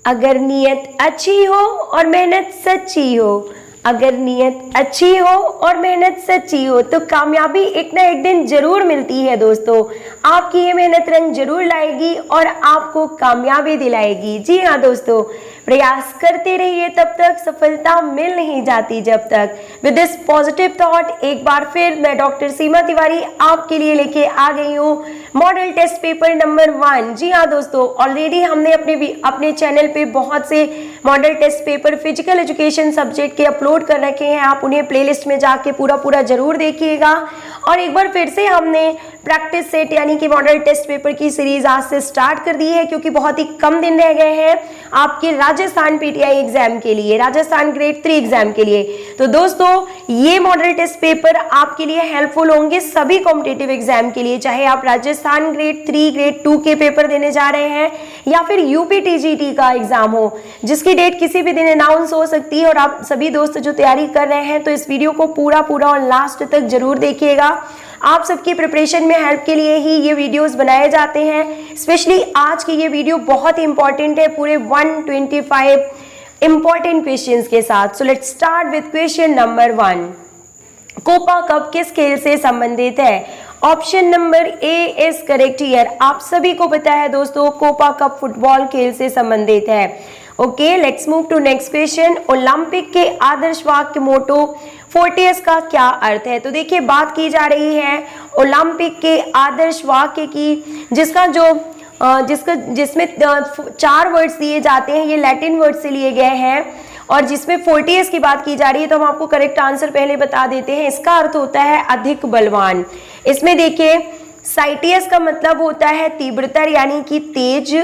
अगर नीयत अच्छी हो और मेहनत सच्ची हो, अगर नीयत अच्छी हो और मेहनत सच्ची हो तो कामयाबी एक ना एक दिन जरूर मिलती है दोस्तों। आपकी ये मेहनत रंग जरूर लाएगी और आपको कामयाबी दिलाएगी। जी हाँ दोस्तों, प्रयास करते रहिए तब तक सफलता मिल नहीं जाती जब तक। विद दिस पॉजिटिव थॉट एक बार फिर मैं डॉक्टर सीमा तिवारी आपके लिए लेके आ गई हूँ मॉडल टेस्ट पेपर नंबर 1। जी हाँ दोस्तों, ऑलरेडी हमने अपने चैनल पे बहुत से model test paper physical education subject के अपलोड कर रखे हैं। आप उन्हें प्लेलिस्ट में जाके पूरा जरूर देखिएगा। और एक बार फिर से हमने प्रैक्टिस सेट यानी कि मॉडल टेस्ट पेपर की सीरीज आज से स्टार्ट कर दी है, क्योंकि बहुत ही कम दिन रह गए हैं आपके राजस्थान पीटीआई एग्जाम के लिए, राजस्थान ग्रेड 3 एग्जाम के लिए। तो दोस्तों ये मॉडल टेस्ट पेपर आपके लिए हेल्पफुल होंगे सभी कॉम्पिटिटिव एग्जाम के लिए, चाहे आप राजस्थान ग्रेड 3 ग्रेड 2 के पेपर देने जा रहे हैं या फिर यूपी टीजीटी का एग्जाम हो, जिसकी डेट किसी भी दिन अनाउंस हो सकती है। और आप सभी दोस्त जो तैयारी कर रहे हैं तो इस वीडियो को पूरा और लास्ट तक जरूर देखिएगा। आप सबकी प्रिपरेशन में हेल्प के लिए ही ये वीडियोस बनाए जाते हैं। स्पेशली आज की ये वीडियो बहुत ही इंपॉर्टेंट है, पूरे 125 इंपॉर्टेंट क्वेश्चंस के साथ। So let's start with question number 1। Copa cup किस खेल से संबंधित है? Option number A is correct here. आप सभी को पता है दोस्तों, कोपा कप फुटबॉल खेल से संबंधित है। Okay, let's move to next question. Olympic के आदर्श वाक्य मोटो फोर्टियस का क्या अर्थ है? तो देखिए, बात की जा रही है ओलंपिक के आदर्श वाक्य की, जिसमें 4 वर्ड्स दिए जाते हैं। ये लैटिन वर्ड से लिए गए हैं और जिसमें फोर्टियस की बात की जा रही है। तो हम आपको करेक्ट आंसर पहले बता देते हैं। इसका अर्थ होता है अधिक बलवान। इसमें देखिए, साइटियस का मतलब होता है तीव्रतर यानी कि तेज,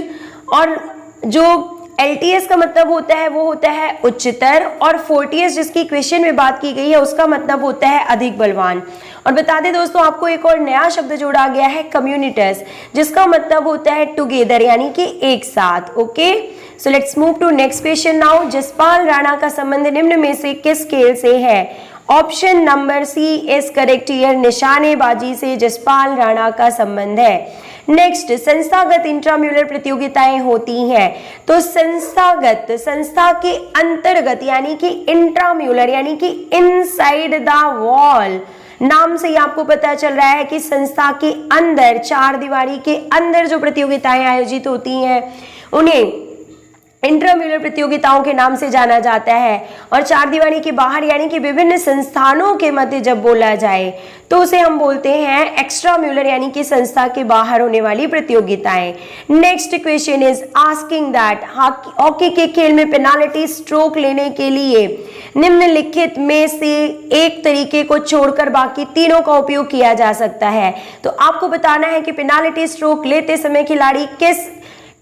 और जो एलटीएस का मतलब होता है वो होता है उच्चतर, और फोर्टियस जिसकी क्वेश्चन में बात की गई है उसका मतलब होता है अधिक बलवान। और बता दें दोस्तों, आपको एक और नया शब्द जोड़ा गया है कम्युनिटस, जिसका मतलब होता है टुगेदर यानी कि एक साथ। Okay, so let's move to next question now. Jaspal Rana का संबंध निम्न में से किस खेल से है? Option number C is correct here. निशानेबाजी से जसपाल राणा का संबंध है। नेक्स्ट, संस्थागत इंट्राम्यूलर प्रतियोगिताएं होती हैं। तो संस्थागत, संस्था के अंतर्गत यानी कि इंट्राम्यूलर यानी कि इनसाइड द वॉल, नाम से ही आपको पता चल रहा है कि संस्था के अंदर, 4 दीवारी के अंदर जो प्रतियोगिताएं आयोजित होती हैं उन्हें इंट्राम्यूलर प्रतियोगिताओं के नाम से जाना जाता है। और 4 दीवारी के बाहर यानी कि विभिन्न संस्थानों के मध्य जब बोला जाए तो उसे हम बोलते हैं एक्स्ट्राम्यूलर यानी कि संस्था के बाहर होने वाली प्रतियोगिताएं। Next question is asking that hockey के खेल में पेनाल्टी स्ट्रोक लेने के लिए निम्नलिखित में से एक तरीके को छोड़कर बाकी तीनों का उपयोग किया जा सकता है। तो आपको बताना है कि पेनाल्टी स्ट्रोक लेते समय खिलाड़ी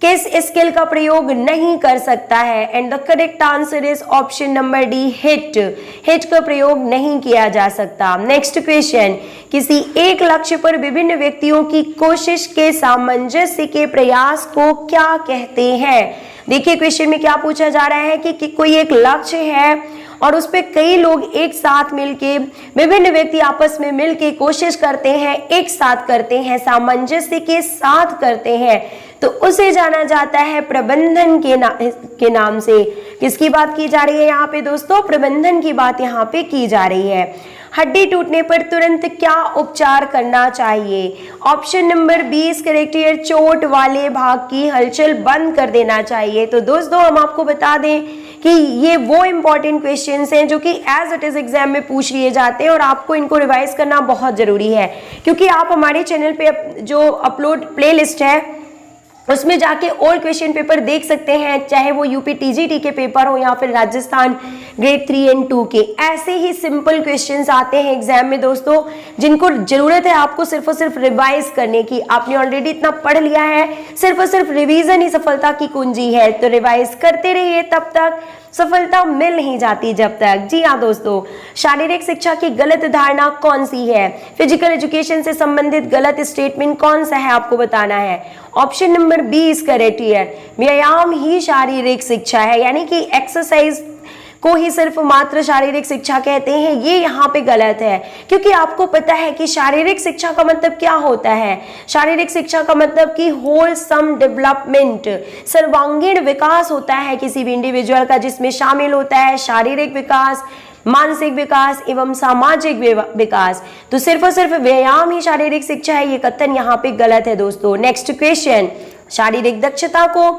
किस स्किल का प्रयोग नहीं कर सकता है। And the correct answer is option number D, hit का प्रयोग नहीं किया जा सकता। नेक्स्ट क्वेश्चन, किसी एक लक्ष्य पर विभिन्न व्यक्तियों की कोशिश के सामंजस्य के प्रयास को क्या कहते हैं? देखिए, क्वेश्चन में क्या पूछा जा रहा है कि कोई एक लक्ष्य है और उस पे कई लोग एक साथ मिलके, विभिन्न व्यक्ति आपस में मिलके कोशिश करते हैं, एक साथ करते हैं, सामंजस्य के साथ करते हैं, तो उसे जाना जाता है प्रबंधन के नाम से। किसकी बात की जा रही है यहाँ पे दोस्तों? प्रबंधन की बात यहाँ पे की जा रही है। हड्डी टूटने पर तुरंत क्या उपचार करना चाहिए? Option number B is correct here. चोट वाले भाग की हलचल बंद कर देना चाहिए। तो दोस्तों हम आपको बता दें कि ये वो इंपॉर्टेंट क्वेश्चंस हैं जो कि एज इट इज एग्जाम में पूछ लिए जाते हैं और आपको इनको रिवाइज करना बहुत जरूरी है, क्योंकि आप हमारे चैनल पे जो अपलोड प्लेलिस्ट है उसमें जाके ओल्ड क्वेश्चन पेपर देख सकते हैं, चाहे वो यूपी टीजीटी के पेपर हो या फिर राजस्थान ग्रेड 3 एंड 2 के। ऐसे ही सिंपल क्वेश्चंस आते हैं एग्जाम में दोस्तों, जिनको जरूरत है आपको सिर्फ और सिर्फ रिवाइज करने की। आपने ऑलरेडी इतना पढ़ लिया है, सिर्फ और सिर्फ रिवीजन ही सफलता की कुंजी है। तो रिवाइज करते रहिए, तब तक सफलता मिल नहीं जाती जब तक। जी हाँ दोस्तों, शारीरिक शिक्षा की गलत धारणा कौन सी है? फिजिकल एजुकेशन से संबंधित गलत स्टेटमेंट कौन सा है आपको बताना है। Option number B is correct here. व्यायाम ही शारीरिक शिक्षा है, यानी कि एक्सरसाइज को ही सिर्फ मात्र शारीरिक शिक्षा कहते हैं, ये यहाँ पे गलत है, क्योंकि आपको पता है कि शारीरिक शिक्षा का मतलब क्या होता है। शारीरिक शिक्षा का मतलब कि होलसम डेवलपमेंट, सर्वांगीण विकास होता है किसी भी इंडिविजुअल का, जिसमें शामिल होता है शारीरिक विकास, मानसिक विकास एवं सामाजिक विकास। तो सिर्फ और सिर्फ व्यायाम ही शारीरिक शिक्षा है, ये कथन यहाँ पे गलत है दोस्तों। नेक्स्ट क्वेश्चन, शारीरिक दक्षता को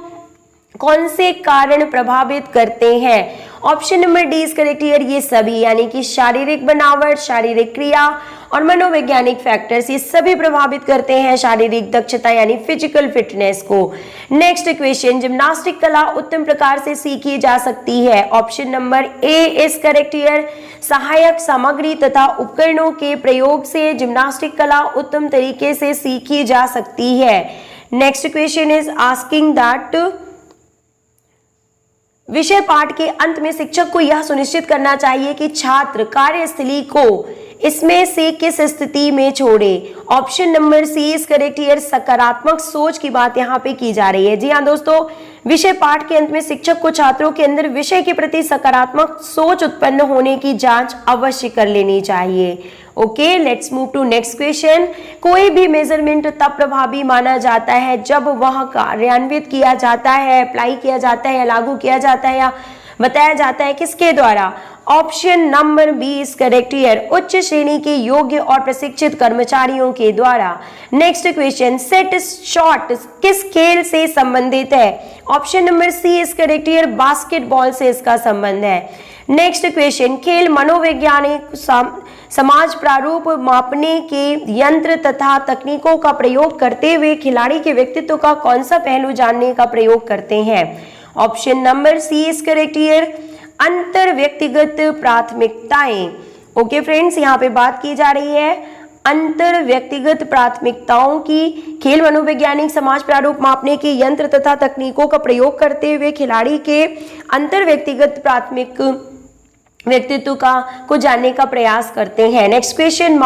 कौन से कारण प्रभावित करते हैं? Option number D is correct here, ये सभी, यानी कि शारीरिक बनावट, शारीरिक क्रिया और मनोवैज्ञानिक फैक्टर्स, ये सभी प्रभावित करते हैं शारीरिक दक्षता यानी फिजिकल फिटनेस को। नेक्स्ट क्वेश्चन, जिम्नास्टिक कला उत्तम प्रकार से सीखी जा सकती है? Option number A is correct here, सहायक सामग्री तथा उपकरणों के प्रयोग से जिम्नास्टिक कला उत्तम तरीके से सीखी जा सकती है। Next question is asking that विषय पाठ के अंत में शिक्षक को यह सुनिश्चित करना चाहिए कि छात्र कार्यस्थली को इसमें से किस स्थिति में छोड़े? Option number C is correct here, सकारात्मक सोच की बात यहाँ पे की जा रही है। जी हाँ दोस्तों, विषय पाठ के अंत में शिक्षक को छात्रों के अंदर विषय के प्रति सकारात्मक सोच उत्पन्न होने की जांच अवश्य कर लेनी चाहिए। Okay, let's move to next question. कोई भी मेजरमेंट तब प्रभावी माना जाता है जब वह कार्यान्वित किया जाता है, अप्लाई किया जाता है, लागू किया जाता है या बताया जाता है किसके द्वारा? Option number B is correct here, उच्च श्रेणी के योग्य और प्रशिक्षित कर्मचारियों के द्वारा। नेक्स्ट क्वेश्चन, सेट शॉट किस खेल से संबंधित है? Option number C is correct here, basketball से इसका संबंध है। नेक्स्ट क्वेश्चन, खेल मनोवैज्ञानिक समाज प्रारूप मापने के यंत्र तथा तकनीकों का प्रयोग करते हुए खिलाड़ी के व्यक्तित्व का कौन सा पहलू जानने का प्रयोग करते हैं? Option number C is correct here, अंतर व्यक्तिगत प्राथमिकताएं। ओके फ्रेंड्स, यहाँ पे बात की जा रही है अंतर व्यक्तिगत प्राथमिकताओं की। खेल मनोवैज्ञानिक समाज प्रारूप मापने के यंत्र तथा तकनीकों का प्रयोग करते हुए खिलाड़ी के अंतर व्यक्तिगत प्राथमिक व्यक्तित्व को जानने का प्रयास करते हैं। नेक्स्ट क्वेश्चन,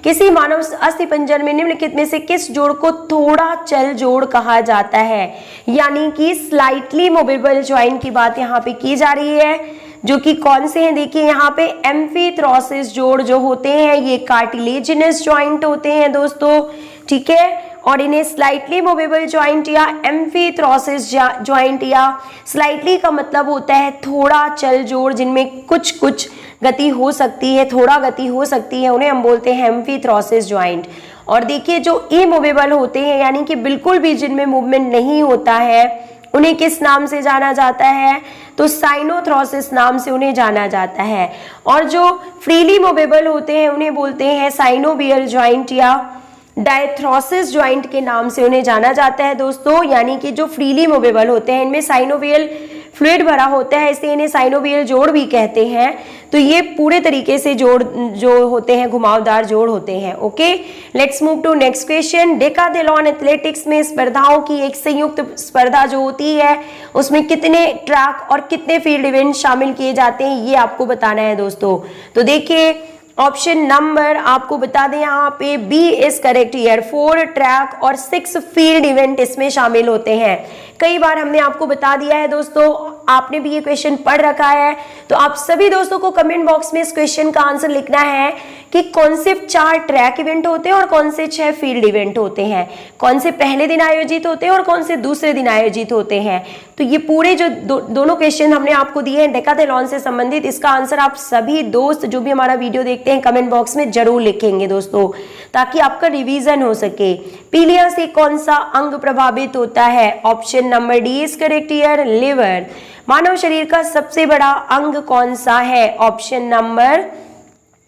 किसी मानव अस्थिपंजर में निम्नलिखित में से किस जोड़ को थोड़ा चल जोड़ कहा जाता है? यानी कि स्लाइटली मूवेबल जॉइंट की बात यहाँ पे की जा रही है, जो कि कौन से हैं? देखिए यहाँ पे एम्फीथ्रोसिस जोड़ जो होते हैं ये कार्टिलेजिनस जॉइंट होते हैं दोस्तों, ठीक है। और इन्हें स्लाइटली मूवेबल जॉइंट या एम्फीथ्रोसिस जॉइंट, या स्लाइटली का मतलब होता है थोड़ा चल जोड़ जिनमें कुछ कुछ गति हो सकती है, थोड़ा गति हो सकती है, उन्हें हम बोलते हैं एम्फीथ्रोसिस जॉइंट। और देखिए जो इमूवेबल होते हैं यानी कि बिल्कुल भी जिनमें मूवमेंट नहीं होता है, उन्हें किस नाम से जाना जाता है? तो साइनोथ्रोसिस नाम से उन्हें जाना जाता है। और जो फ्रीली मूवेबल होते हैं उन्हें बोलते हैं साइनोवियल जॉइंट या डायथ्रोसिस जॉइंट के नाम से उन्हें जाना जाता है दोस्तों। यानी कि जो फ्रीली मूवेबल होते हैं इनमें साइनोवियल फ्लूइड भरा होता है, इसलिए इन्हें साइनोवियल जोड़ भी कहते हैं। तो ये पूरे तरीके से जोड़ जो होते हैं घुमावदार जोड़ होते हैं। Okay, let's move to next question. Decathlon athletics में स्पर्धाओं की एक संयुक्त स्पर्धा जो होती है उसमें कितने ट्रैक और कितने फील्ड इवेंट शामिल किए जाते हैं ये आपको बताना है दोस्तों। तो देखिए ऑप्शन नंबर आपको बता दें यहाँ पे B is correct here, 4 track और 6 फील्ड इवेंट इसमें शामिल होते हैं। कई बार हमने आपको बता दिया है दोस्तों, आपने भी ये क्वेश्चन पढ़ रखा है, तो आप सभी दोस्तों को कमेंट बॉक्स में इस क्वेश्चन का आंसर लिखना है कि कौन से 4 ट्रैक इवेंट होते हैं और कौन से 6 फील्ड इवेंट होते हैं, कौन से पहले दिन आयोजित होते हैं और कौन से दूसरे दिन आयोजित होते हैं। तो ये पूरे जो दोनों क्वेश्चन हमने आपको दिए हैं डेकाथलॉन से संबंधित, इसका आंसर आप सभी दोस्त जो भी हमारा वीडियो देखते हैं कमेंट बॉक्स में जरूर लिखेंगे दोस्तों, ताकि आपका रिवीजन हो सके। पीलिया से कौन सा अंग प्रभावित होता है? Option number D is correct here, liver. मानव शरीर का सबसे बड़ा अंग कौन सा है? Option number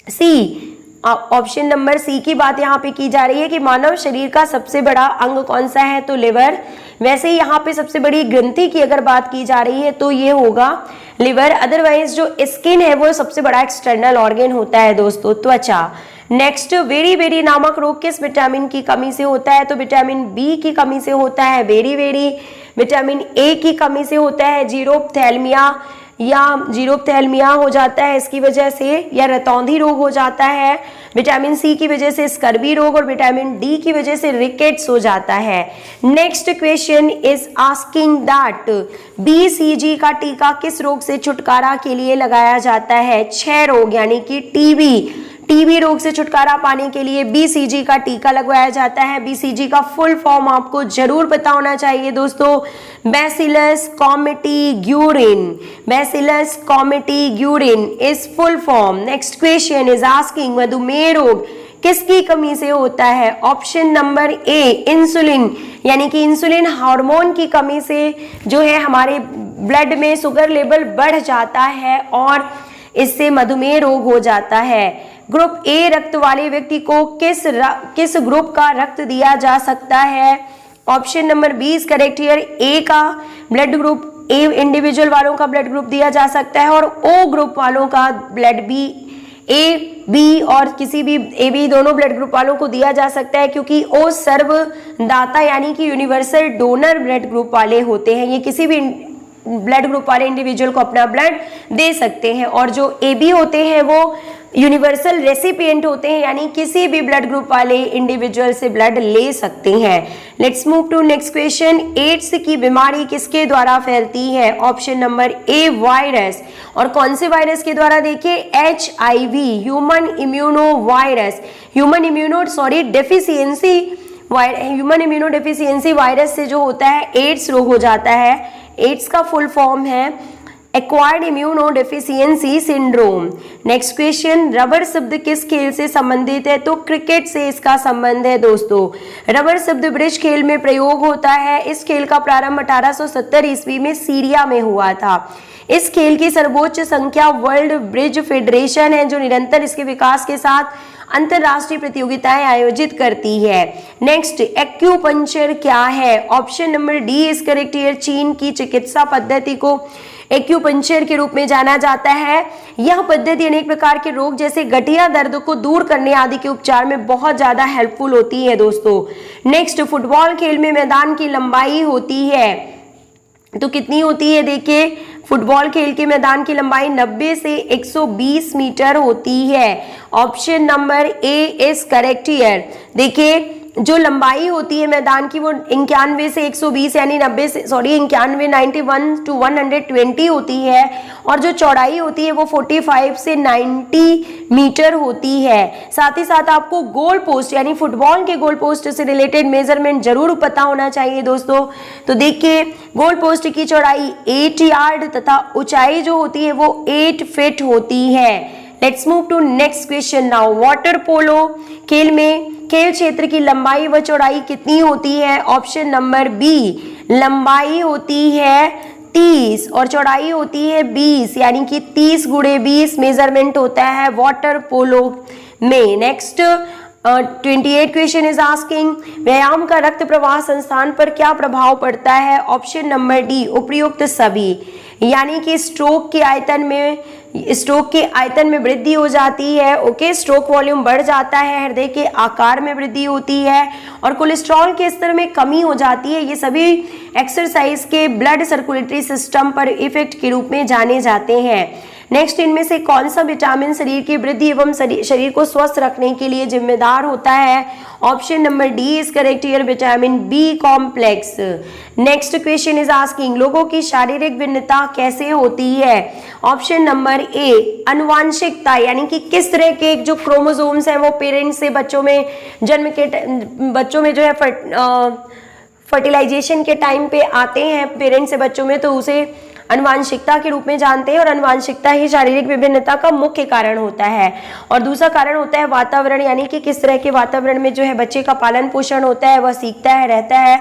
C. Option number C की बात यहाँ पे की जा रही है कि मानव शरीर का सबसे बड़ा अंग कौन सा है, तो लिवर। वैसे ही यहाँ पे सबसे बड़ी ग्रंथि की अगर बात की जा रही है तो ये होगा लिवर। अदरवाइज जो स्किन है वो सबसे बड़ा एक्सटर्नल ऑर्गन होता है दोस्तों, त्वचा। नेक्स्ट, वेरी वेरी नामक रोग किस विटामिन की कमी से होता है? तो विटामिन बी की कमी से होता है वेरी वेरी। विटामिन ए की कमी से होता है जीरोप्थैल्मिया, या जीरोप्थेल्मिया हो जाता है इसकी वजह से, या रतौंधी रोग हो जाता है, विटामिन सी की वजह से स्कर्वी रोग, और विटामिन डी की वजह से रिकेट्स हो जाता है। Next question is asking that BCG का टीका किस रोग से छुटकारा के लिए लगाया जाता है? क्षय रोग यानी कि टीबी रोग से छुटकारा पाने के लिए बीसीजी का टीका लगवाया जाता है। बीसीजी का फुल फॉर्म आपको जरूर पता होना चाहिए दोस्तों, bacillus committee Guérin. Bacillus committee Guérin is full form. Next question is asking मधुमेह रोग किसकी कमी से होता है? ऑप्शन नंबर ए इंसुलिन यानी कि इंसुलिन हार्मोन की कमी से जो है हमारे ब्लड में शुगर लेवल बढ़ जाता है और इससे मधुमेह रोग हो जाता है। ग्रुप ए रक्त वाले व्यक्ति को किस ग्रुप का रक्त दिया जा सकता है? Option number B is correct here. A का ब्लड ग्रुप, ए इंडिविजुअल वालों का ब्लड ग्रुप दिया जा सकता है और ओ ग्रुप वालों का ब्लड बी, ए बी और किसी भी ए बी दोनों ब्लड ग्रुप वालों को दिया जा सकता है, क्योंकि ओ सर्वदाता यानी कि यूनिवर्सल डोनर ब्लड ग्रुप वाले होते हैं। ये किसी भी ब्लड ग्रुप वाले इंडिविजुअल को अपना ब्लड दे सकते हैं। और जो ए बी होते हैं वो यूनिवर्सल रेसिपिएंट होते हैं, यानी किसी भी ब्लड ग्रुप वाले इंडिविजुअल से ब्लड ले सकते हैं। Let's move to next question. AIDS की बीमारी किसके द्वारा फैलती है? Option number A virus. और कौन से वायरस के द्वारा? देखिए HIV human immunodeficiency virus से जो होता है एड्स रोग हो जाता है। एड्स का फुल फॉर्म है acquired immuno deficiency syndrome. Next question, rubber शब्द किस खेल से संबंधित है? तो क्रिकेट से इसका संबंध है दोस्तों। रबर शब्द ब्रिज खेल में प्रयोग होता है। इस खेल का प्रारंभ 1870 ईस्वी में सीरिया में हुआ था। इस खेल की सर्वोच्च संख्या वर्ल्ड ब्रिज फेडरेशन है, जो निरंतर इसके विकास के साथ अंतरराष्ट्रीय प्रतियोगिताएं आयोजित करती है। नेक्स्ट, एक्यूपंक्चर क्या है? Option number D is correct here. चीन की चिकित्सा पद्धति को एक्यूपंक्चर के रूप में जाना जाता है। यह पद्धति अनेक प्रकार के रोग जैसे गठिया दर्द को दूर करने आदि के उपचार में बहुत ज्यादा हेल्पफुल होती है दोस्तों। नेक्स्ट, फुटबॉल खेल में मैदान की लंबाई होती है तो कितनी होती है? देखिए फुटबॉल खेल के मैदान की लंबाई 90 से 120 मीटर होती है। Option number A is correct here. देखिए जो लंबाई होती है मैदान की वो 91 से 120 यानी 91 to 120 होती है, और जो चौड़ाई होती है वो 45 से 90 मीटर होती है। साथ ही साथ आपको गोल पोस्ट यानी फुटबॉल के गोल पोस्ट से रिलेटेड मेजरमेंट जरूर पता होना चाहिए दोस्तों। तो देखिए गोल पोस्ट की चौड़ाई 8 यार्ड तथा ऊंचाई जो होती है वो 8 फीट होती है। Let's move to next question now. Water polo खेल में खेल क्षेत्र की लंबाई व चौड़ाई कितनी होती है? ऑप्शन नंबर बी, लंबाई होती है 30 और चौड़ाई होती है 20 यानी कि 30 गुणे 20 मेजरमेंट होता है वाटर पोलो में। नेक्स्ट 28 क्वेश्चन इज आस्किंग व्यायाम का रक्त प्रवाह संस्थान पर क्या प्रभाव पड़ता है? ऑप्शन नंबर डी, उपयुक्त सभी, यानी कि स्ट्रोक के आयतन में वृद्धि हो जाती है। ओके, स्ट्रोक वॉल्यूम बढ़ जाता है, हृदय के आकार में वृद्धि होती है और कोलेस्ट्रॉल के स्तर में कमी हो जाती है। ये सभी एक्सरसाइज के ब्लड सर्कुलेटरी सिस्टम पर इफेक्ट के रूप में जाने जाते हैं। नेक्स्ट, इनमें से कौन सा विटामिन शरीर की वृद्धि एवं शरीर को स्वस्थ रखने के लिए जिम्मेदार होता है? Option number D is correct here, vitamin B complex. Next question is asking लोगों की शारीरिक भिन्नता कैसे होती है? ऑप्शन नंबर ए, अनुवांशिकता, यानी कि किस तरह के जो क्रोमोसोम्स हैं वो पेरेंट्स से बच्चों में बच्चों में जो है फर्टिलाइजेशन के टाइम पे आते हैं पेरेंट्स से बच्चों में, तो उसे अनुवांशिकता के रूप में जानते हैं और अनुवांशिकता ही शारीरिक विभिन्नता का मुख्य कारण होता है। और दूसरा कारण होता है वातावरण, यानी कि किस तरह के वातावरण में जो है बच्चे का पालन पोषण होता है, वह सीखता है, रहता है,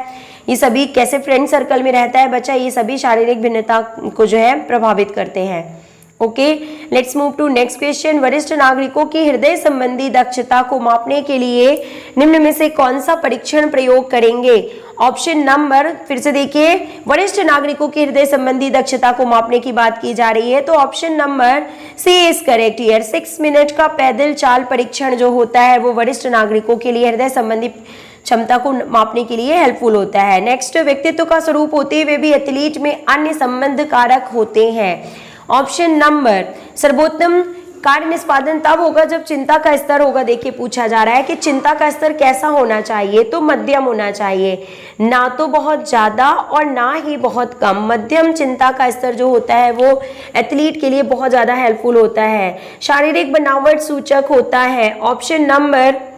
ये सभी कैसे फ्रेंड सर्कल में रहता है बच्चा, ये सभी शारीरिक भिन्नता को जो है प्रभावित करते हैं। Okay, let's move to next question. वरिष्ठ नागरिकों की हृदय संबंधी दक्षता को मापने के लिए निम्न में से कौन सा परीक्षण प्रयोग करेंगे? ऑप्शन नंबर, फिर से देखिए, वरिष्ठ नागरिकों की हृदय संबंधी दक्षता को मापने की बात की जा रही है, तो option number C is correct here. 6 minute का पैदल चाल परीक्षण जो होता है वो वरिष्ठ नागरिकों के लिए हृदय संबंधी क्षमता को मापने के लिए हेल्पफुल होता है। नेक्स्ट, व्यक्तित्व का स्वरूप होते हुए भी एथलीट में अन्य संबंध कारक होते हैं। ऑप्शन नंबर सर्वोत्तम कार्य निष्पादन तब होगा जब चिंता का स्तर होगा। देखिए पूछा जा रहा है कि चिंता का स्तर कैसा होना चाहिए, तो मध्यम होना चाहिए, ना तो बहुत ज्यादा और ना ही बहुत कम। मध्यम चिंता का स्तर जो होता है वो एथलीट के लिए बहुत ज्यादा हेल्पफुल होता है। शारीरिक बनावट सूचक होता है। Option number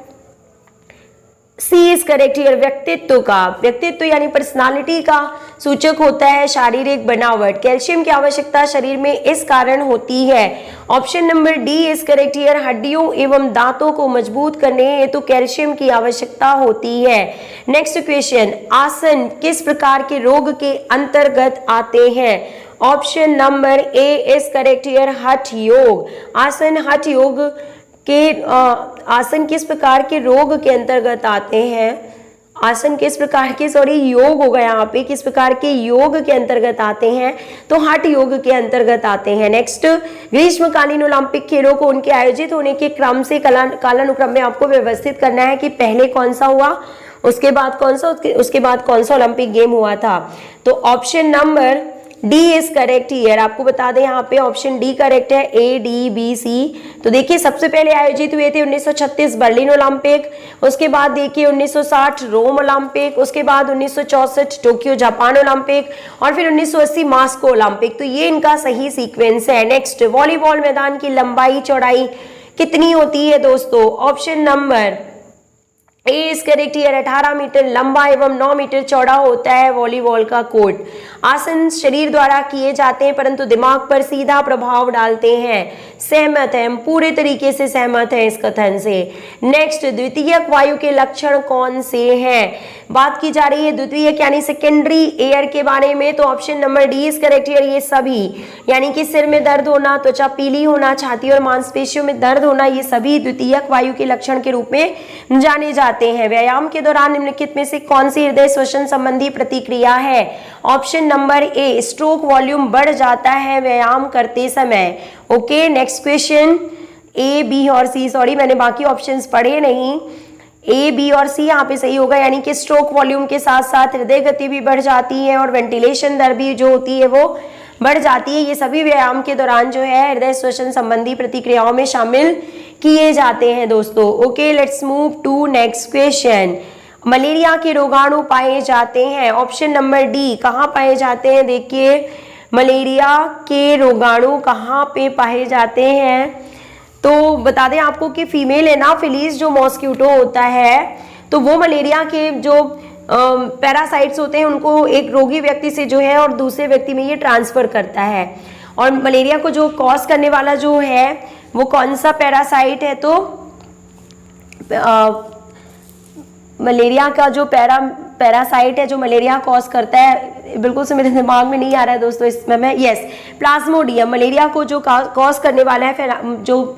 C is correct here. व्यक्तित्व का, व्यक्तित्व यानी पर्सनालिटी का सूचक होता है शारीरिक बनावट। कैल्शियम की आवश्यकता शरीर में इस कारण होती है। Option number D is correct here. हड्डियों एवं दांतों को मजबूत करने हेतु कैल्शियम की आवश्यकता होती है। नेक्स्ट क्वेश्चन, आसन किस प्रकार के रोग के अंतर्गत आते हैं? Option number A is correct here. हठ योग। आसन हठ योग के आसन किस प्रकार के रोग के अंतर्गत आते हैं? आसन किस प्रकार के, योग होगा यहाँ पे, किस प्रकार के योग के अंतर्गत आते हैं? तो हठ योग के अंतर्गत आते हैं। नेक्स्ट, ग्रीष्मकालीन ओलंपिक खेलों को उनके आयोजित होने के क्रम से कालानुक्रम में आपको व्यवस्थित करना है कि पहले कौन सा हुआ, उसके बाद कौन सा, उसके बाद कौन सा ओलंपिक गेम हुआ था। तो option number D is correct here. आपको बता दें यहाँ पे ऑप्शन डी करेक्ट है, ए डी बी सी। तो देखिए सबसे पहले आयोजित हुए थे 1936 बर्लिन ओलंपिक, उसके बाद देखिए 1960 रोम ओलंपिक, उसके बाद 1964 टोक्यो जापान ओलंपिक और फिर 1980 मास्को ओलंपिक। तो ये इनका सही सीक्वेंस है। नेक्स्ट, वॉलीबॉल मैदान की लंबाई चौड़ाई कितनी होती है दोस्तों? Option number A is correct here. 18 metre लंबा एवं 9 मीटर चौड़ा होता है वॉलीबॉल का कोर्ट। आसन शरीर द्वारा किए जाते हैं परंतु दिमाग पर सीधा प्रभाव डालते हैं। सहमत है, हम पूरे तरीके से सहमत हैं इस कथन से। नेक्स्ट, द्वितीयक वायु के लक्षण कौन से हैं? बात की जा रही है द्वितीयक यानी सेकेंडरी एयर के बारे में। तो option number D is correct here. ये सभी यानी कि सिर में दर्द होना, त्वचा पीली होना, छाती और मांसपेशियों में दर्द होना, ये सभी द्वितीयक वायु के लक्षण के रूप में जाने जाते हैं। व्यायाम के दौरान निम्नलिखित में से कौन सी हृदय श्वसन संबंधी प्रतिक्रिया है? Option number A, stroke volume बढ़ जाता है व्यायाम करते समय। Okay, next question, A B और सी, मैंने बाकी ऑप्शंस पढ़े नहीं, ए बी और सी यहाँ पे सही होगा। यानी कि स्ट्रोक वॉल्यूम के साथ साथ हृदय गति भी बढ़ जाती है और वेंटिलेशन दर भी जो होती है वो बढ़ जाती है। ये सभी व्यायाम के दौरान जो है हृदय श्वसन संबंधी प्रतिक्रियाओं में शामिल किए जाते हैं दोस्तों। Okay, let's move to next question. Malaria के रोगाणु पाए जाते हैं। ऑप्शन नंबर डी, कहाँ पाए जाते हैं? देखिए मलेरिया के रोगाणु कहाँ पे पाए जाते हैं? तो बता दें आपको कि फीमेल एनाफिलीज जो मॉस्किटो होता है, तो वो मलेरिया के जो पैरासाइट्स होते हैं उनको एक रोगी व्यक्ति से जो है और दूसरे व्यक्ति में ये ट्रांसफर करता है। और मलेरिया को जो कॉज करने वाला जो है वो कौन सा पैरासाइट है? तो मलेरिया का जो पैरासाइट है जो मलेरिया कॉज करता है, बिल्कुल से मेरे दिमाग में नहीं आ रहा है दोस्तों इसमें मैं, यस, प्लाज्मोडियम। मलेरिया को जो कॉज करने वाला है, जो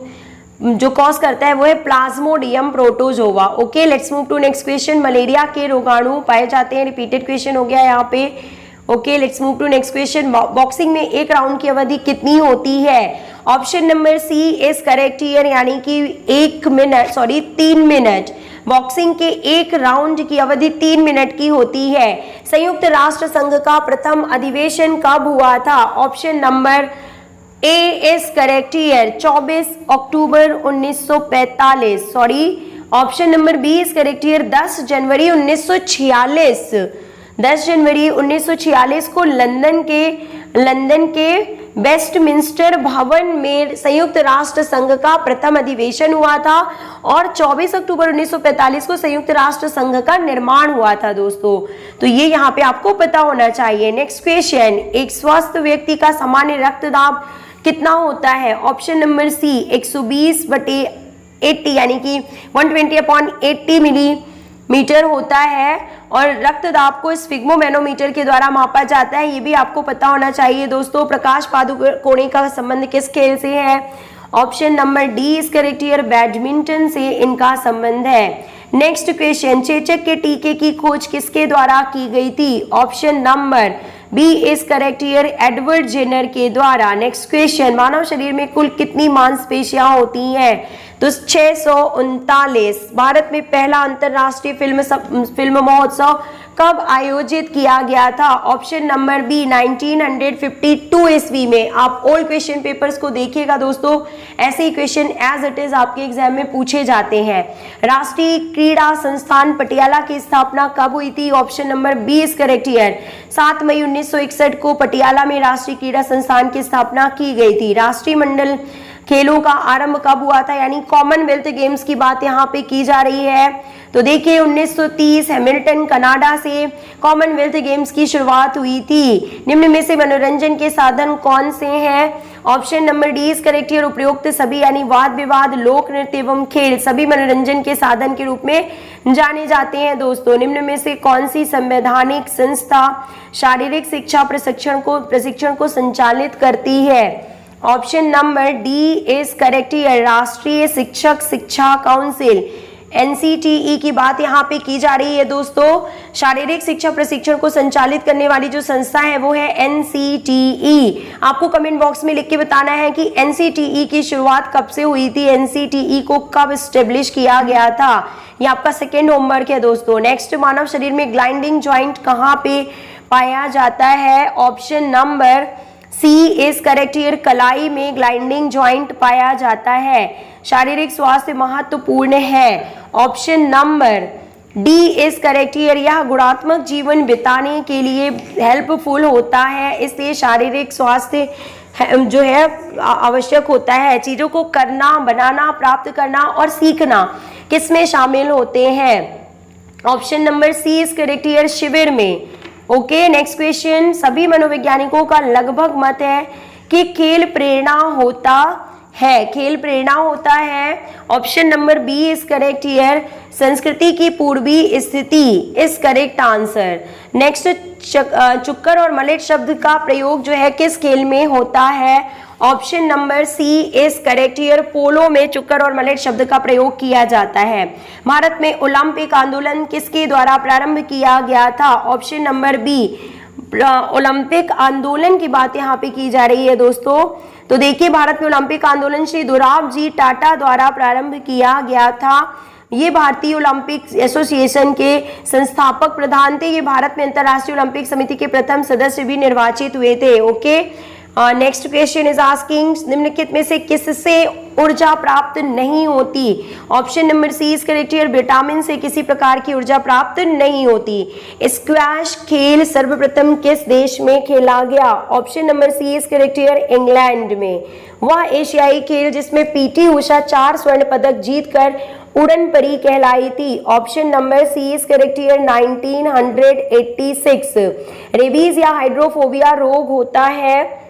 कॉज करता है वो है plasmodium protozoa. Okay, let's move to next question. Malaria के रोगाणु पाए जाते हैं, रिपीटेड क्वेश्चन हो गया यहाँ पे। Okay, let's move to next question. Boxing में एक राउंड की अवधि कितनी होती है? Option number C is correct here, यानी कि 3 मिनट। बॉक्सिंग के एक राउंड की अवधि 3 मिनट की होती है। संयुक्त राष्ट्र संघ का प्रथम अधिवेशन कब हुआ था? Option number A is correct here, 24 October 1945। Option number B is correct here, 10 जनवरी 1946। 10 जनवरी 1946 को लंदन के वेस्टमिंस्टर भवन में संयुक्त राष्ट्र संघ का प्रथम अधिवेशन हुआ था और 24 अक्टूबर 1945 को संयुक्त राष्ट्र संघ का निर्माण हुआ था दोस्तों। तो ये यहाँ पे आपको पता होना चाहिए। नेक्स्ट क्वेश्चन, एक स्वस्थ व्यक्ति का सामान्य रक्तदाब कितना होता है? ऑप्शन नंबर सी 120/80 यानी कि 120/80 मिलीमीटर होता है और रक्तदाब को स्फिग्मोमैनोमीटर के द्वारा मापा जाता है। ये भी आपको पता होना चाहिए दोस्तों। प्रकाश पादुकोणे का संबंध किस खेल से है? Option number D is correct here, badminton से इनका संबंध है। नेक्स्ट क्वेश्चन, चेचक के टीके की खोज किसके द्वारा की गई थी? Option number B is correct here, Edward Jenner के द्वारा। नेक्स्ट क्वेश्चन, मानव शरीर में कुल कितनी मांसपेशियां होती हैं? तो 639। भारत में पहला अंतरराष्ट्रीय फिल्म महोत्सव कब आयोजित किया गया था? ऑप्शन नंबर बी 1952 ईस्वी में। आप ओल्ड क्वेश्चन पेपर्स को देखिएगा दोस्तों, ऐसे ही क्वेश्चन एज इट इज आपके एग्जाम में पूछे जाते हैं। राष्ट्रीय क्रीड़ा संस्थान पटियाला की स्थापना कब हुई थी? Option number B is correct here. 7 मई 1961 को पटियाला में राष्ट्रीय क्रीड़ा संस्थान की स्थापना की गई थी। राष्ट्रीय मंडल खेलों का आरंभ कब हुआ था? यानी कॉमनवेल्थ गेम्स की बात यहाँ पे की जा रही है। तो देखिए 1930 हैमिल्टन कनाडा से कॉमनवेल्थ गेम्स की शुरुआत हुई थी। निम्न में से मनोरंजन के साधन कौन से हैं? Option number D is correct here. उपरोक्त सभी यानी वाद विवाद, लोक नृत्य एवं खेल सभी मनोरंजन के साधन के रूप में जाने जाते हैं दोस्तों। निम्न में से कौन सी संवैधानिक संस्था शारीरिक शिक्षा प्रशिक्षण को संचालित करती है? Option number D is correct here. राष्ट्रीय शिक्षक शिक्षा काउंसिल NCTE की बात यहाँ पे की जा रही है दोस्तों। शारीरिक शिक्षा प्रशिक्षण को संचालित करने वाली जो संस्था है वो है NCTE। आपको कमेंट बॉक्स में लिख के बताना है कि NCTE की शुरुआत कब से हुई थी, NCTE को कब स्टेब्लिश किया गया था। ये आपका सेकेंड होमवर्क है दोस्तों। नेक्स्ट, मानव शरीर में ग्लाइंडिंग ज्वाइंट कहाँ पे पाया जाता है? Option number C is correct here. कलाई में ग्लाइंडिंग ज्वाइंट पाया जाता है। शारीरिक स्वास्थ्य महत्वपूर्ण है। Option number D is correct here. यह गुणात्मक जीवन बिताने के लिए हेल्पफुल होता है, इसलिए शारीरिक स्वास्थ्य जो है आवश्यक होता है। चीजों को करना, बनाना, प्राप्त करना और सीखना किसमें शामिल होते हैं? Option number C is correct here. शिविर में। Okay, next question. सभी मनोवैज्ञानिकों का लगभग मत है कि खेल प्रेरणा होता है। खेल प्रेरणा होता है। Option number B is correct here. संस्कृति की पूर्वी स्थिति is correct answer. Next, chukker और मलेट शब्द का प्रयोग जो है किस खेल में होता है? Option number C is correct here. Polo में चुक्कर और मलेट शब्द का प्रयोग किया जाता है। भारत में ओलंपिक आंदोलन किसके द्वारा प्रारंभ किया गया था? Option number B. ओलंपिक आंदोलन की बात यहाँ पे की जा रही है दोस्तों। तो देखिए, भारत में ओलंपिक आंदोलन श्री दुराब जी टाटा द्वारा प्रारंभ किया गया था। ये भारतीय ओलंपिक एसोसिएशन के संस्थापक प्रधान थे। ये भारत में अंतर्राष्ट्रीय ओलंपिक समिति के प्रथम सदस्य भी निर्वाचित हुए थे। Okay, next question is asking निम्नलिखित में से किससे ऊर्जा प्राप्त नहीं होती? Option number C is correct here. Vitamin से किसी प्रकार की ऊर्जा प्राप्त नहीं होती। स्क्वैश खेल सर्वप्रथम किस देश में खेला गया? Option number C is correct here. England में। वह एशियाई खेल जिसमें पीटी उषा 4 स्वर्ण पदक जीतकर उड़न परी कहलाई थी। Option number C is correct here. 1986। Rabies या हाइड्रोफोबिया रोग होता है।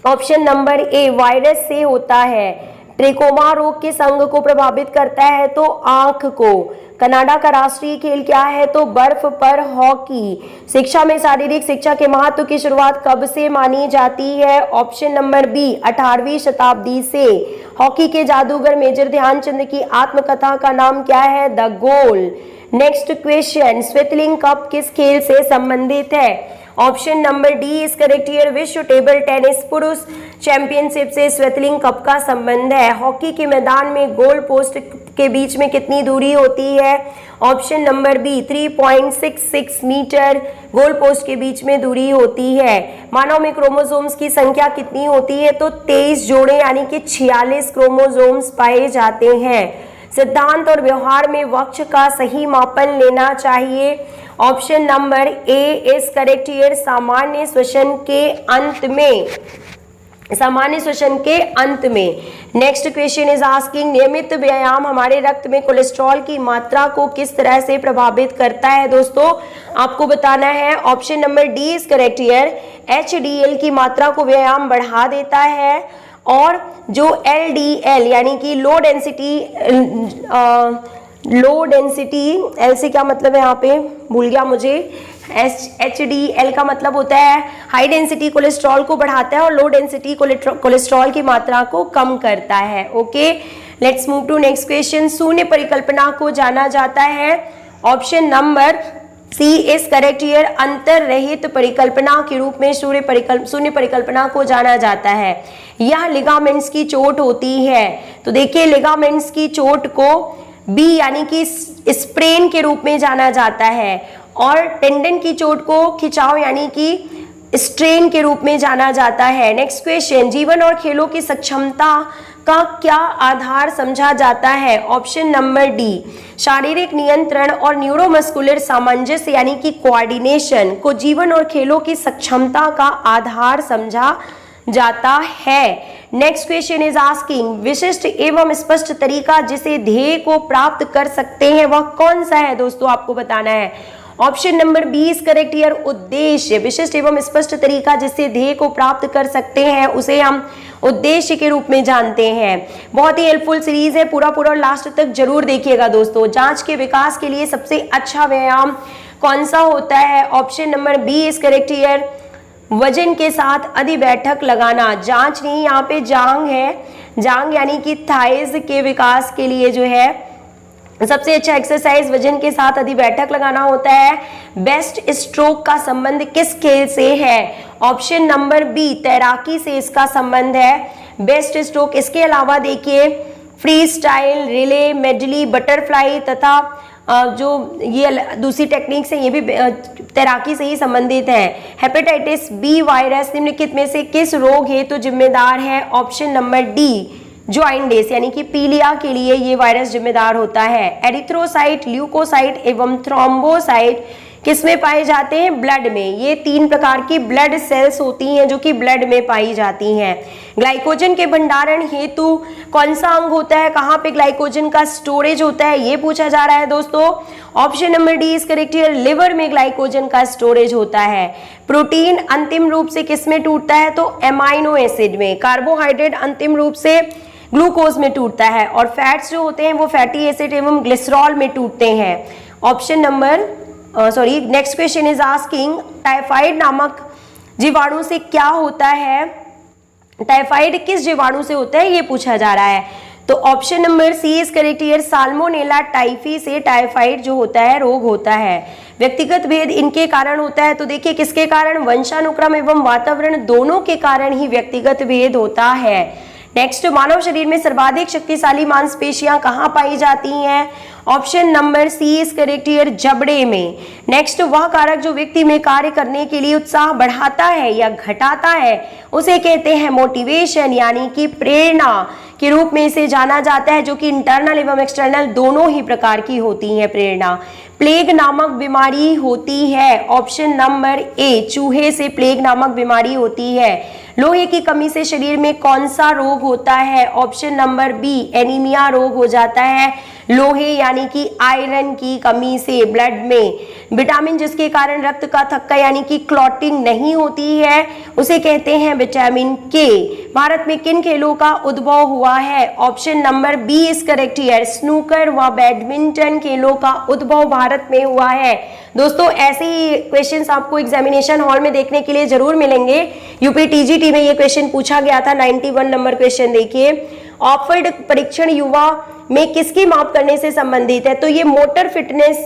ऑप्शन नंबर ए वायरस से होता है। ट्रेकोमा रोग किस अंग को प्रभावित करता है? तो आंख को। कनाडा का राष्ट्रीय खेल क्या है? तो बर्फ पर हॉकी। शिक्षा में शारीरिक शिक्षा के महत्व की शुरुआत कब से मानी जाती है? ऑप्शन नंबर बी 18वीं शताब्दी से। हॉकी के जादूगर मेजर ध्यानचंद की आत्मकथा का नाम क्या है? The goal. Next question, Swaythling Cup किस खेल से संबंधित है? Option number D is correct here. विश्व टेबल टेनिस पुरुष चैंपियनशिप से स्वेटलिंग कप का संबंध है। हॉकी के मैदान में गोल पोस्ट के बीच में कितनी दूरी होती है? Option number B 3.66 metre goal post के बीच में दूरी होती है। मानव में क्रोमोसोम्स की संख्या कितनी होती है? तो 23 जोड़े यानी कि 46 क्रोमोसोम्स पाए जाते हैं। सिद्धांत और व्यवहार में वक्ष का सही मापन लेना चाहिए। Option number A is correct here. सामान्य श्वसन के अंत में। सामान्य श्वसन के अंत में। नेक्स्ट क्वेश्चन इज आस्किंग नियमित व्यायाम हमारे रक्त में कोलेस्ट्रॉल की मात्रा को किस तरह से प्रभावित करता है? दोस्तों आपको बताना है। Option number D is correct here. HDL की मात्रा को व्यायाम बढ़ा देता है और जो LDL यानी कि लो डेंसिटी LC का मतलब है यहाँ पे भूल गया मुझे। HDL का मतलब होता है हाई डेंसिटी कोलेस्ट्रॉल को बढ़ाता है और लो डेंसिटी कोलेस्ट्रॉल की मात्रा को कम करता है। Okay, let's move to next question. शून्य परिकल्पना को जाना जाता है। Option number C is correct here. अंतररहित परिकल्पना के रूप में शून्य परिकल्पना को जाना जाता है। यह लिगामेंट्स की चोट होती है। तो देखिए, लिगामेंट्स की चोट को बी यानी कि स्प्रेन के रूप में जाना जाता है और टेंडन की चोट को खिंचाव यानी कि स्ट्रेन के रूप में जाना जाता है। नेक्स्ट क्वेश्चन, जीवन और खेलों की सक्षमता का क्या आधार समझा जाता है? ऑप्शन नंबर डी, शारीरिक नियंत्रण और न्यूरोमस्कुलर सामंजस्य यानी कि कोऑर्डिनेशन को जीवन और खेलों की सक्षमता का आधार समझा जाता है। नेक्स्ट क्वेश्चन इज आस्किंग, विशिष्ट एवं स्पष्ट तरीका जिसे ध्येय को प्राप्त कर सकते हैं वह कौन सा है? दोस्तों आपको बताना है। Option number B is correct here, उद्देश्य। विशिष्ट एवं स्पष्ट तरीका जिससे ध्येय को प्राप्त कर सकते हैं उसे हम उद्देश्य के रूप में जानते हैं। बहुत ही हेल्पफुल सीरीज है, पूरा लास्ट तक जरूर देखिएगा दोस्तों। जांच के विकास के लिए सबसे अच्छा व्यायाम कौन सा होता है? Option number B is correct here, वजन के साथ अधि बैठक लगाना। जांच नहीं, यहाँ पे जांग है, जांग यानी कि थाइज के विकास के लिए जो है सबसे अच्छा एक्सरसाइज वजन के साथ अधि बैठक लगाना होता है। बेस्ट स्ट्रोक का संबंध किस खेल से है? ऑप्शन नंबर बी, तैराकी से इसका संबंध है, बेस्ट स्ट्रोक। इसके अलावा देखिए free style, relay, medley, butterfly तथा जो ये दूसरी टेक्निक्स है ये भी तैराकी से ही संबंधित है। हेपेटाइटिस बी वायरस निम्नलिखित में से किस रोग हेतु जिम्मेदार है? ऑप्शन नंबर डी, जॉइंडिस यानी कि पीलिया के लिए ये वायरस जिम्मेदार होता है। एरिथ्रोसाइट, ल्यूकोसाइट एवं थ्रोम्बोसाइट किसमें पाए जाते हैं? ब्लड में। ये 3 प्रकार की ब्लड सेल्स होती हैं जो कि ब्लड में पाई जाती हैं। ग्लाइकोजन के भंडारण हेतु कौन सा अंग होता है? कहाँ पे ग्लाइकोजन का स्टोरेज होता है ये पूछा जा रहा है दोस्तों। Option number D is correct here, liver में ग्लाइकोजन का स्टोरेज होता है। प्रोटीन अंतिम रूप से किस में टूटता है? तो एमाइनो एसिड में। कार्बोहाइड्रेट अंतिम रूप से ग्लूकोज में टूटता है और फैट्स जो होते हैं वो फैटी एसिड एवं ग्लिसरॉल में टूटते हैं। Option number next question is asking, typhoid नामक जीवाणु से क्या होता है? टाइफाइड किस जीवाणु से होता है ये पूछा जा रहा है। तो option number C is correct here, salmonella typhi से टाइफाइड जो होता है रोग होता है। व्यक्तिगत भेद इनके कारण होता है, तो देखिए किसके कारण? वंशानुक्रम एवं वातावरण दोनों के कारण ही व्यक्तिगत भेद होता है। नेक्स्ट, मानव शरीर में सर्वाधिक शक्तिशाली मांसपेशियां कहाँ पाई जाती हैं? Option number C is correct here, जबड़े में। नेक्स्ट, वह कारक जो व्यक्ति में कार्य करने के लिए उत्साह बढ़ाता है या घटाता है उसे कहते हैं मोटिवेशन यानी कि प्रेरणा के रूप में इसे जाना जाता है, जो कि इंटरनल एवं एक्सटर्नल दोनों ही प्रकार की होती है प्रेरणा। प्लेग नामक बीमारी होती है, ऑप्शन नंबर ए, चूहे से प्लेग नामक बीमारी होती है। लोहे की कमी से शरीर में कौन सा रोग होता है? ऑप्शन नंबर बी, एनीमिया रोग हो जाता है लोहे यानी कि आयरन की कमी से ब्लड में। विटामिन जिसके कारण रक्त का थक्का यानी कि क्लॉटिंग नहीं होती है उसे कहते हैं विटामिन के। भारत में किन खेलों का उद्भव हुआ है? Option number B is correct here, snooker व बैडमिंटन खेलों का उद्भव भारत में हुआ है। दोस्तों ऐसे ही क्वेश्चंस आपको एग्जामिनेशन हॉल में देखने के लिए जरूर मिलेंगे। यूपी टीजीटी में ये क्वेश्चन पूछा गया था, 91 नंबर क्वेश्चन देखिए। ऑफर्ड परीक्षण युवा में किसकी माप करने से संबंधित है? तो ये मोटर फिटनेस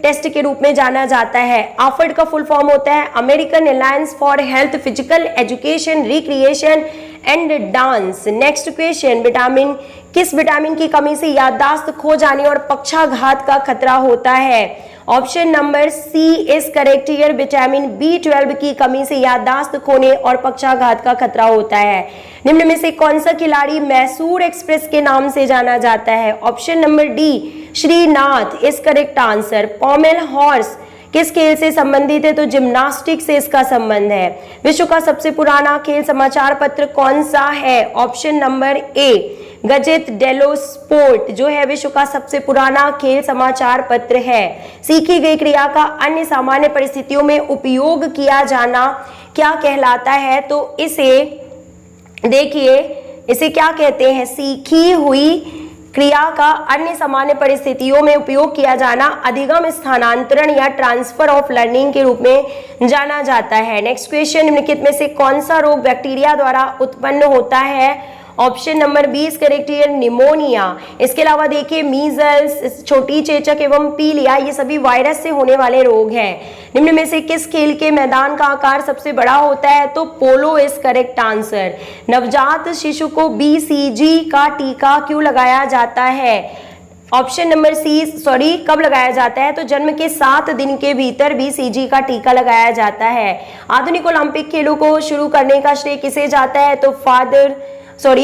टेस्ट के रूप में जाना जाता है। ऑफर्ड का फुल फॉर्म होता है American alliance for health physical education recreation and dance. Next question, vitamin किस विटामिन की कमी से याददाश्त खो जाने और पक्षाघात का खतरा होता है? Option number C is correct here, vitamin B12 की कमी से याददाश्त खोने और पक्षाघात का खतरा होता है। निम्न में से कौन सा खिलाड़ी मैसूर एक्सप्रेस के नाम से जाना जाता है? Option number D, Srinath is correct answer. Pommel horse किस खेल से संबंधित है? तो जिम्नास्टिक से इसका संबंध है। विश्व का सबसे पुराना खेल समाचार पत्र कौन सा है? ऑप्शन नंबर ए, गजेट डेलो स्पोर्ट जो है विश्व का सबसे पुराना खेल समाचार पत्र है। सीखी गई क्रिया का अन्य सामान्य परिस्थितियों में उपयोग किया जाना क्या कहलाता है? तो इसे देखिए, इसे क्या कहते हैं? सीखी हुई क्रिया का अन्य सामान्य परिस्थितियों में उपयोग किया जाना अधिगम, स्थानांतरण या ट्रांसफर ऑफ लर्निंग के रूप में जाना जाता है। नेक्स्ट क्वेश्चन, निम्नलिखित में से कौन सा रोग बैक्टीरिया द्वारा उत्पन्न होता है? Option number B is correct here, pneumonia. इसके अलावा देखिए मीजल्स, छोटी चेचक एवं पीलिया ये सभी वायरस से होने वाले रोग हैं। निम्न में से किस खेल के मैदान का आकार सबसे बड़ा होता है? तो पोलो इज करेक्ट आंसर। नवजात शिशु को BCG का टीका क्यों लगाया जाता है? ऑप्शन नंबर सी, कब लगाया जाता है? तो जन्म के 7 दिन के भीतर BCG का टीका लगाया जाता है। आधुनिक ओलंपिक खेलों को शुरू करने का श्रेय किसे जाता है? तो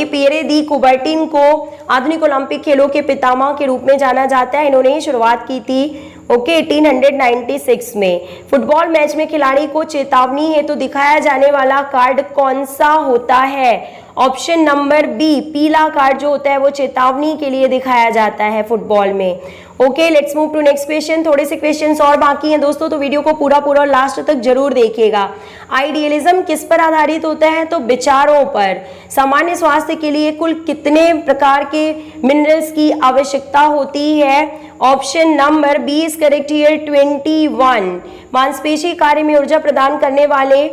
पियरे दी कुबर्टिन को आधुनिक ओलंपिक खेलों के पितामह के रूप में जाना जाता है। इन्होंने ही शुरुआत की थी 1896 में। फुटबॉल मैच में खिलाड़ी को चेतावनी हेतु दिखाया जाने वाला कार्ड कौन सा होता है? ऑप्शन नंबर बी, पीला कार्ड जो होता है वो चेतावनी के लिए दिखाया जाता है फुटबॉल में। Okay, let's move to next question. थोड़े से क्वेश्चंस और बाकी हैं दोस्तों, तो वीडियो को पूरा और लास्ट तक जरूर देखिएगा। आइडियलिज्म किस पर आधारित होता है? तो विचारों पर। सामान्य स्वास्थ्य के लिए कुल कितने प्रकार के मिनरल्स की आवश्यकता होती है? Option number B is correct here, 21। मांसपेशी कार्य में ऊर्जा प्रदान करने वाले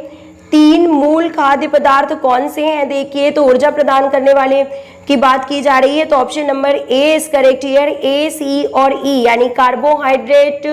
3 मूल खाद्य पदार्थ कौन से हैं? देखिए, तो ऊर्जा प्रदान करने वाले की बात की जा रही है, तो option number A is correct here, A, C और ई, यानी कार्बोहाइड्रेट,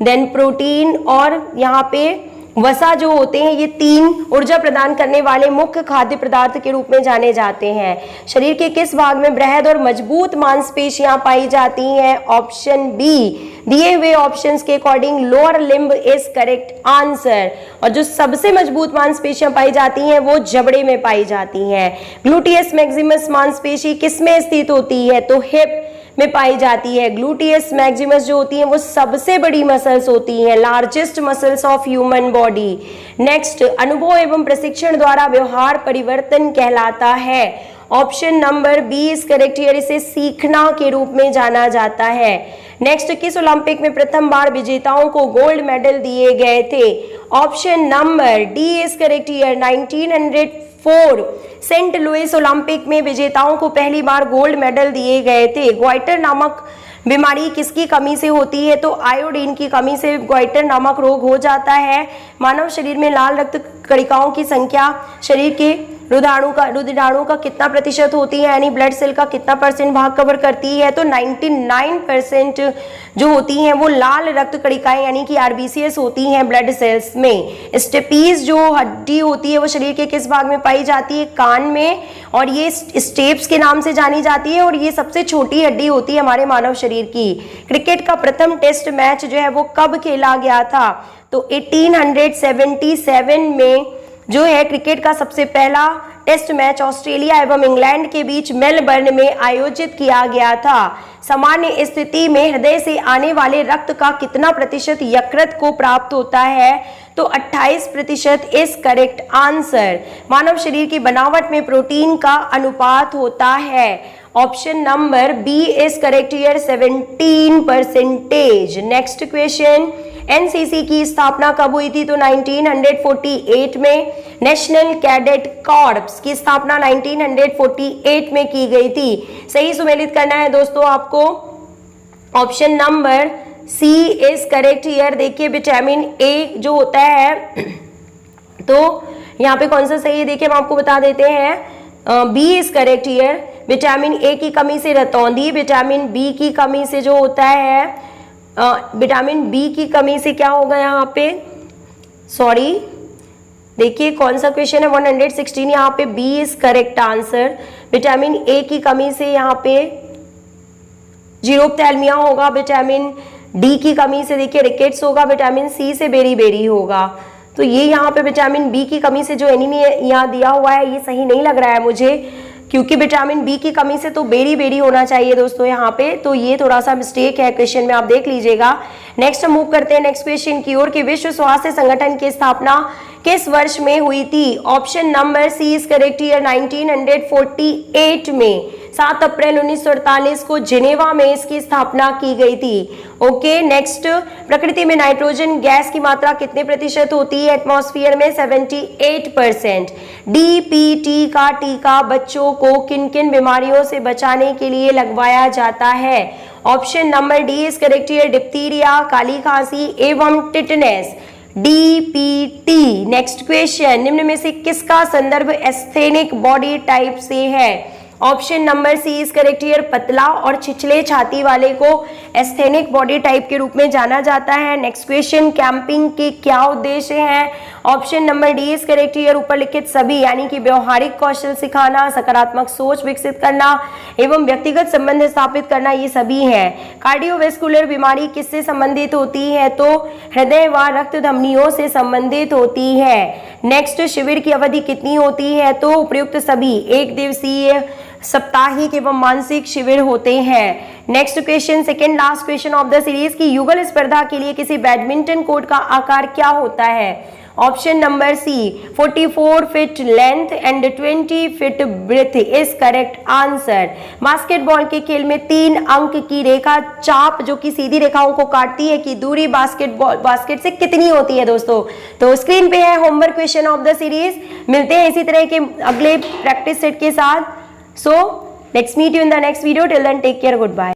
देन प्रोटीन और यहाँ पे वसा जो होते हैं, ये 3 ऊर्जा प्रदान करने वाले मुख्य खाद्य पदार्थ के रूप में जाने जाते हैं। शरीर के किस भाग में बृहद और मजबूत मांसपेशियां पाई जाती हैं? ऑप्शन बी, दिए हुए ऑप्शंस के according lower limb is correct answer. और जो सबसे मजबूत मांसपेशियां पाई जाती हैं वो जबड़े में पाई जाती हैं। ग्लूटियस मैक्सिमस मांसपेशी किस में स्थित होती है? तो हिप में पाई जाती है। ग्लूटियस मैक्सिमस जो होती है वो सबसे बड़ी मसल्स होती हैं, largest muscles of human body. Next, अनुभव एवं प्रशिक्षण द्वारा व्यवहार परिवर्तन कहलाता है। Option number B is correct here, इसे सीखना के रूप में जाना जाता है। नेक्स्ट, किस ओलंपिक में प्रथम बार विजेताओं को गोल्ड मेडल दिए गए थे? Option number D is correct here, 1904 Saint Louis Olympic में विजेताओं को पहली बार गोल्ड मेडल दिए गए थे। ग्वाइटर नामक बीमारी किसकी कमी से होती है? तो आयोडीन की कमी से ग्वाइटर नामक रोग हो जाता है। मानव शरीर में लाल रक्त कणिकाओं की संख्या शरीर के रुधिराणु का कितना प्रतिशत होती है, यानी ब्लड सेल का कितना % भाग कवर करती है? तो 99% जो होती हैं वो लाल रक्त कणिकाएं यानी कि RBCs होती हैं ब्लड सेल्स में। स्टेपीज जो हड्डी होती है वो शरीर के किस भाग में पाई जाती है? कान में, और ये स्टेप्स के नाम से जानी जाती है और ये सबसे छोटी हड्डी होती है हमारे मानव शरीर की। क्रिकेट का प्रथम टेस्ट मैच जो है वो कब खेला गया था? तो 1877 में जो है क्रिकेट का सबसे पहला टेस्ट मैच ऑस्ट्रेलिया एवं इंग्लैंड के बीच मेलबर्न में आयोजित किया गया था। सामान्य स्थिति में हृदय से आने वाले रक्त का कितना प्रतिशत यकृत को प्राप्त होता है? तो 28% इज करेक्ट आंसर। मानव शरीर की बनावट में प्रोटीन का अनुपात होता है। Option number B is correct here, 17%। Next question, NCC की स्थापना कब हुई थी? तो 1948 में। नेशनल कैडेट कॉर्प्स की स्थापना 1948 में की गई थी। सही सुमेलित करना है दोस्तों आपको। Option number C is correct here. देखिए, विटामिन ए जो होता है, तो यहाँ पे कौन सा सही है देखिए हम आपको बता देते हैं। B is correct here. Vitamin A की कमी से रतौंधी, विटामिन बी की कमी से जो होता है विटामिन बी की कमी से क्या होगा यहाँ पे, देखिए कौन सा क्वेश्चन है 116, यहाँ पे B is correct answer. Vitamin A की कमी से यहाँ पे जीरोप्थैल्मिया होगा, विटामिन डी की कमी से देखिए रिकेट्स होगा, विटामिन सी से बेरी होगा। तो ये यहाँ पे विटामिन बी की कमी से जो एनीमिया यहाँ दिया हुआ है ये सही नहीं लग रहा है मुझे, क्योंकि विटामिन बी की कमी से तो बेरी होना चाहिए दोस्तों यहाँ पे, तो ये थोड़ा सा मिस्टेक है क्वेश्चन में, आप देख लीजिएगा। नेक्स्ट मूव करते हैं नेक्स्ट क्वेश्चन की ओर कि विश्व स्वास्थ्य संगठन की स्थापना किस वर्ष में हुई थी? Option number C is correct here, 1948 में। 7 अप्रैल 1948 को जिनेवा में इसकी स्थापना की गई थी। ओके, नेक्स्ट, प्रकृति में नाइट्रोजन गैस की मात्रा कितने प्रतिशत होती है एटमॉस्फेयर में? 78%। डीपीटी का टीका बच्चों को किन किन बीमारियों से बचाने के लिए लगवाया जाता है? Option number D is correct here, diphtheria, काली खांसी एवं टिटनेस। डीपीटी। नेक्स्ट क्वेश्चन, निम्न में से किसका संदर्भ एस्थेनिक बॉडी टाइप से है? Option number C is correct here. पतला और छिछले छाती वाले को एस्थेनिक बॉडी टाइप के रूप में जाना जाता है। नेक्स्ट क्वेश्चन, कैंपिंग के क्या उद्देश्य हैं? Option number D is correct here. ऊपर लिखित सभी, यानी कि व्यवहारिक कौशल सिखाना, सकारात्मक सोच विकसित करना एवं व्यक्तिगत संबंध स्थापित करना, ये सभी है। कार्डियोवैस्कुलर बीमारी किससे संबंधित होती है? तो हृदय व रक्त धमनियों से संबंधित होती है। नेक्स्ट, शिविर की अवधि कितनी होती है? तो उपयुक्त सभी 1 दिवसीय, साप्ताहिक एवं मानसिक शिविर होते हैं। Next question, second last question of the series की युगल स्पर्धा के लिए किसी बैडमिंटन कोर्ट का आकार क्या होता है? Option number C 44 feet length and 20 feet breadth is correct answer. Basketball के खेल में 3 अंक की रेखा चाप जो कि सीधी रेखाओं को काटती है की दूरी बास्केट से कितनी होती है दोस्तों? तो स्क्रीन पे है homework question of the series. मिलते हैं इसी तरह के अगले प्रैक्टिस सेट के साथ। So let's meet you in the next video. Till then, take care. Goodbye.